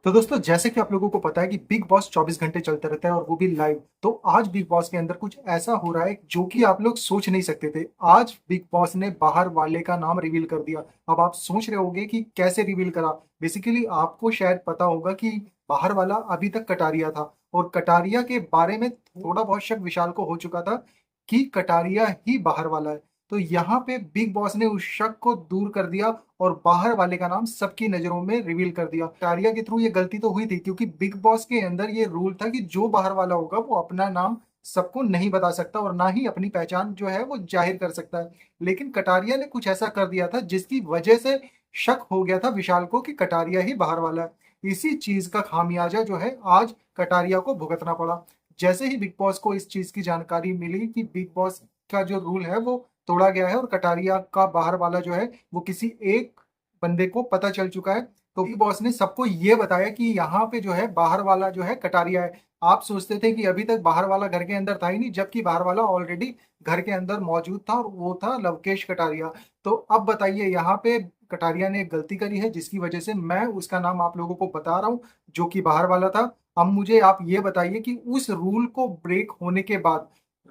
तो दोस्तों जैसे कि आप लोगों को पता है कि बिग बॉस 24 घंटे चलता रहता है और वो भी लाइव। तो आज बिग बॉस के अंदर कुछ ऐसा हो रहा है जो कि आप लोग सोच नहीं सकते थे। आज बिग बॉस ने बाहर वाले का नाम रिवील कर दिया। अब आप सोच रहे होंगे कि कैसे रिवील करा। बेसिकली आपको शायद पता होगा कि बाहर वाला अभी तक कटारिया था और कटारिया के बारे में थोड़ा बहुत शक विशाल को हो चुका था कि कटारिया ही बाहर वाला है। तो यहाँ पे बिग बॉस ने उस शक को दूर कर दिया और बाहर वाले का नाम सबकी नजरों में रिवील कर दिया। टारिया के थ्रू ये गलती तो हुई थी क्योंकि बिग बॉस के अंदर ये रूल था कि जो बाहर वाला होगा वो अपना नाम सबको नहीं बता सकता और ना ही अपनी पहचान जो है वो जाहिर कर सकता है। लेकिन कटारिया ने कुछ ऐसा कर दिया था जिसकी वजह से शक हो गया था विशाल को कि कटारिया ही बाहर वाला है। इसी चीज का खामियाजा जो है आज कटारिया को भुगतना पड़ा। जैसे ही बिग बॉस को इस चीज की जानकारी मिली कि बिग बॉस का जो रूल है वो तोड़ा गया है और कटारिया का बाहर वाला जो है वो किसी एक बंदे को पता चल चुका है, तो बिग बॉस ने सबको ये बताया कि यहाँ पे जो है बाहर वाला जो है कटारिया है। आप सोचते थे कि अभी तक बाहर वाला घर के अंदर था ही नहीं, जबकि बाहर वाला ऑलरेडी घर के अंदर मौजूद था और वो था लवकेश कटारिया। तो अब बताइए यहाँ पे कटारिया ने एक गलती करी है जिसकी वजह से मैं उसका नाम आप लोगों को बता रहा हूँ जो कि बाहर वाला था। अब मुझे आप ये बताइए कि उस रूल को ब्रेक होने के बाद,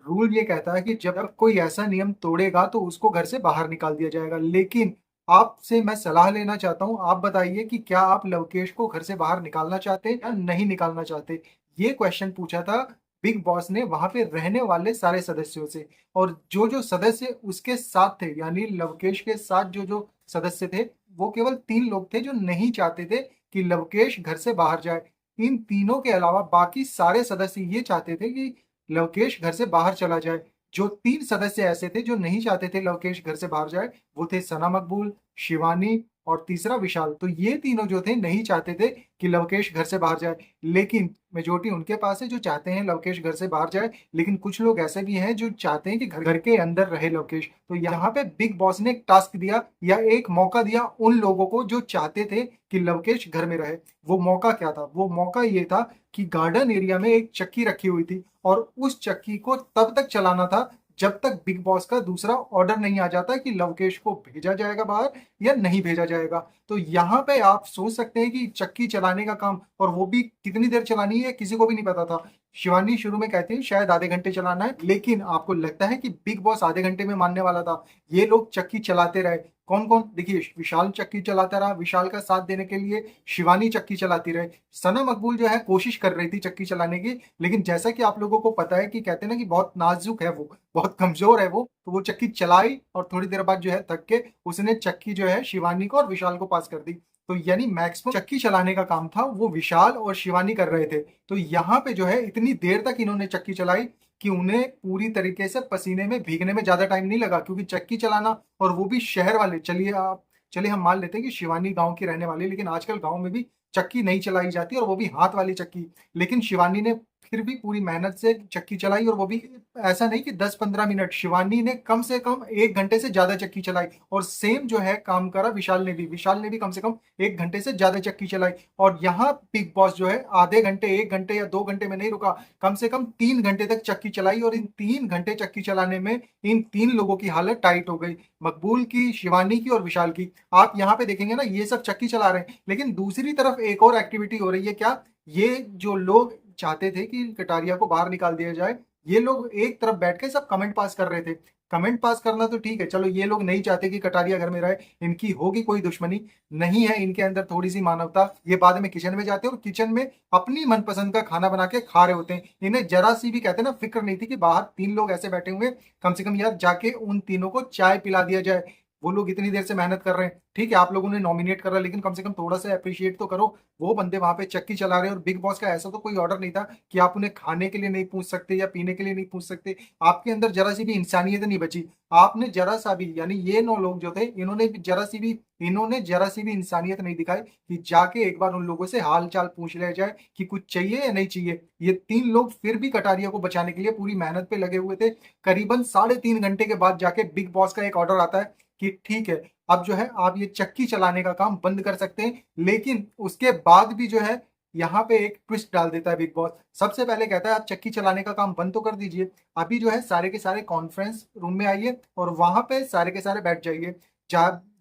रूल ये कहता है कि जब कोई ऐसा नियम तोड़ेगा तो उसको घर से बाहर निकाल दिया जाएगा। लेकिन आपसे मैं सलाह लेना चाहता हूं, आप बताइए कि क्या आप लवकेश को घर से बाहर निकालना चाहते या नहीं निकालना चाहते। ये क्वेश्चन पूछा था बिग बॉस ने वहां पे रहने वाले सारे सदस्यों से। और जो जो सदस्य उसके साथ थे यानी लवकेश के साथ जो जो सदस्य थे वो केवल 3 लोग थे जो नहीं चाहते थे कि लवकेश घर से बाहर जाए। इन तीनों के अलावा बाकी सारे सदस्य ये चाहते थे कि लवकेश घर से बाहर चला जाए। जो 3 सदस्य ऐसे थे जो नहीं चाहते थे लवकेश घर से बाहर जाए वो थे सना मकबूल, शिवानी और तीसरा विशाल। तो ये तीनों जो थे नहीं चाहते थे कि लवकेश घर से बाहर जाए। लेकिन मेजोरिटी उनके पास है जो चाहते हैं लवकेश घर से बाहर जाए, लेकिन कुछ लोग ऐसे भी हैं जो चाहते हैं कि घर के अंदर रहे लवकेश। तो यहाँ पे बिग बॉस ने एक टास्क दिया या एक मौका दिया उन लोगों को जो चाहते थे कि लवकेश घर में रहे। वो मौका क्या था? वो मौका ये था कि गार्डन एरिया में एक चक्की रखी हुई थी और उस चक्की को तब तक चलाना था जब तक बिग बॉस का दूसरा ऑर्डर नहीं आ जाता कि लवकेश को भेजा जाएगा बाहर या नहीं भेजा जाएगा। तो यहाँ पे आप सोच सकते हैं कि चक्की चलाने का काम, और वो भी कितनी देर चलानी है किसी को भी नहीं पता था। शिवानी शुरू में कहती है शायद आधे घंटे चलाना है, लेकिन आपको लगता है कि बिग बॉस आधे घंटे में मानने वाला था? ये लोग चक्की चलाते रहे। कौन कौन? देखिए, विशाल चक्की चलाता रहा, विशाल का साथ देने के लिए शिवानी चक्की चलाती रहे। सना मकबूल जो है कोशिश कर रही थी चक्की चलाने की, लेकिन जैसा कि आप लोगों को पता है कि कहते हैं ना कि बहुत नाजुक है वो, बहुत कमजोर है वो, तो वो चक्की चलाई और थोड़ी देर बाद जो है थक के उसने चक्की जो है शिवानी को और विशाल को पास कर दी। तो यानी मैक्सिमम चक्की चलाने का काम था वो विशाल और शिवानी कर रहे थे। तो यहाँ पे जो है इतनी देर तक इन्होंने चक्की चलाई कि उन्हें पूरी तरीके से पसीने में भीगने में ज्यादा टाइम नहीं लगा, क्योंकि चक्की चलाना, और वो भी शहर वाले, चलिए हम मान लेते हैं कि शिवानी गांव की रहने वाली, लेकिन आजकल गांव में भी चक्की नहीं चलाई जाती और वो भी हाथ वाली चक्की। लेकिन शिवानी ने फिर भी पूरी मेहनत से चक्की चलाई, और वो भी ऐसा नहीं कि 10-15 मिनट, शिवानी ने कम से कम 1 घंटे से ज्यादा चक्की चलाई। और सेम जो है काम करा विशाल ने भी कम से कम 1 घंटे से ज्यादा चक्की चलाई। और यहाँ बिग बॉस जो है आधे घंटे, 1 घंटे या 2 घंटे में नहीं रुका, कम से कम 3 घंटे तक चक्की चलाई। और इन 3 घंटे चक्की चलाने में इन 3 लोगों की हालत टाइट हो गई, मकबूल की, शिवानी की और विशाल की। आप यहाँ पे देखेंगे ना, ये सब चक्की चला रहे हैं, लेकिन दूसरी तरफ एक और एक्टिविटी हो रही है। क्या? ये जो लोग चाहते थे कि कटारिया को बाहर निकाल दिया जाए, ये लोग एक तरफ बैठ के सब कमेंट पास कर रहे थे। कमेंट पास करना तो ठीक है, चलो, ये लोग नहीं चाहते कि कटारिया घर में रहे, इनकी होगी कोई दुश्मनी, नहीं है इनके अंदर थोड़ी सी मानवता, ये बाद में किचन में जाते हैं और किचन में अपनी मनपसंद का खाना बना के खा रहे होते हैं। इन्हें जरा सी भी, कहते हैं ना, फिक्र नहीं थी कि बाहर 3 लोग ऐसे बैठे हुए, कम से कम यार जाके उन तीनों को चाय पिला दिया जाए। वो लोग इतनी देर से मेहनत कर रहे हैं, ठीक है आप लोगों ने नॉमिनेट करा, लेकिन कम से कम थोड़ा सा अप्रिशिएट तो करो। वो बंदे वहां पे चक्की चला रहे हैं और बिग बॉस का ऐसा तो कोई ऑर्डर नहीं था कि आप उन्हें खाने के लिए नहीं पूछ सकते या पीने के लिए नहीं पूछ सकते। आपके अंदर जरा सी भी इंसानियत नहीं बची। आपने जरा सा भी, यानी ये 9 लोग जो थे, इन्होंने जरा सी भी इंसानियत नहीं दिखाई कि जाके एक बार उन लोगों से हाल चाल पूछ लिया जाए कि कुछ चाहिए या नहीं चाहिए। ये 3 लोग फिर भी कटारिया को बचाने के लिए पूरी मेहनत पे लगे हुए थे। करीबन 3.5 घंटे के बाद जाके बिग बॉस का एक ऑर्डर आता है कि ठीक है, अब जो है आप ये चक्की चलाने का काम बंद कर सकते हैं। लेकिन उसके बाद भी जो है यहाँ पे एक ट्विस्ट डाल देता है बिग बॉस। सबसे पहले कहता है आप चक्की चलाने का काम बंद तो कर दीजिए, अभी जो है सारे के सारे कॉन्फ्रेंस रूम में आइए और वहां पे सारे के सारे बैठ जाइए।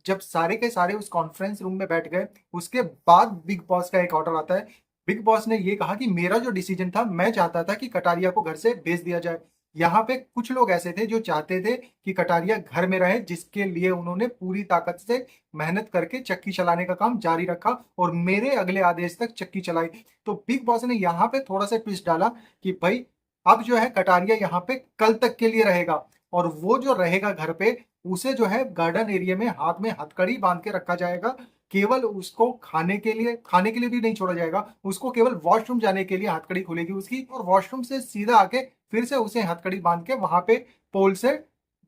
जब सारे के सारे उस कॉन्फ्रेंस रूम में बैठ गए, उसके बाद बिग बॉस का एक ऑर्डर आता है। बिग बॉस ने ये कहा कि मेरा जो डिसीजन था, मैं चाहता था कि कटारिया को घर से भेज दिया जाए। यहाँ पे कुछ लोग ऐसे थे जो चाहते थे कि कटारिया घर में रहे, जिसके लिए उन्होंने पूरी ताकत से मेहनत करके चक्की चलाने का काम जारी रखा और मेरे अगले आदेश तक चक्की चलाई। तो बिग बॉस ने यहाँ पे थोड़ा सा ट्विस्ट डाला कि भाई अब जो है कटारिया यहाँ पे कल तक के लिए रहेगा, और वो जो रहेगा घर पे, उसे जो है गार्डन एरिया में हाथ में हथकड़ी बांध के रखा जाएगा। केवल उसको खाने के लिए भी नहीं छोड़ा जाएगा, उसको केवल वॉशरूम जाने के लिए हथकड़ी खुलेगी उसकी, और वॉशरूम से सीधा आके फिर से उसे हथकड़ी बांध के वहां पे पोल से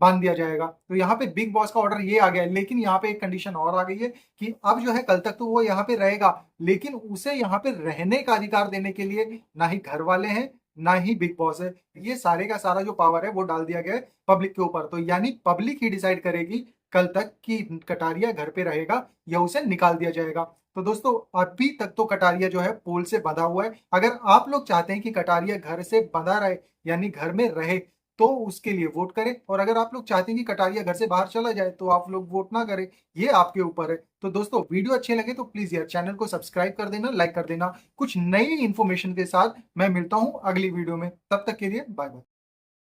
बांध दिया जाएगा। तो यहाँ पे बिग बॉस का ऑर्डर ये आ गया है, लेकिन यहाँ पे एक कंडीशन और आ गई है कि अब जो है कल तक तो वो यहाँ पे रहेगा, लेकिन उसे यहाँ पे रहने का अधिकार देने के लिए ना ही घर वाले हैं, ना ही बिग बॉस है। ये सारे का सारा जो पावर है वो डाल दिया गया है पब्लिक के ऊपर। तो यानी पब्लिक ही डिसाइड करेगी कल तक कि कटारिया घर पे रहेगा या उसे निकाल दिया जाएगा। तो दोस्तों, अभी तक तो कटारिया जो है पोल से बंधा हुआ है। अगर आप लोग चाहते हैं कि कटारिया घर से बंधा रहे, यानी घर में रहे, तो उसके लिए वोट करें। और अगर आप लोग चाहते हैं कि कटारिया घर से बाहर चला जाए, तो आप लोग वोट ना करें, ये आपके ऊपर है। तो दोस्तों, वीडियो अच्छे लगे तो प्लीज यार चैनल को सब्सक्राइब कर देना, लाइक कर देना। कुछ नई इन्फॉर्मेशन के साथ मैं मिलता हूं अगली वीडियो में, तब तक के लिए बाय बाय।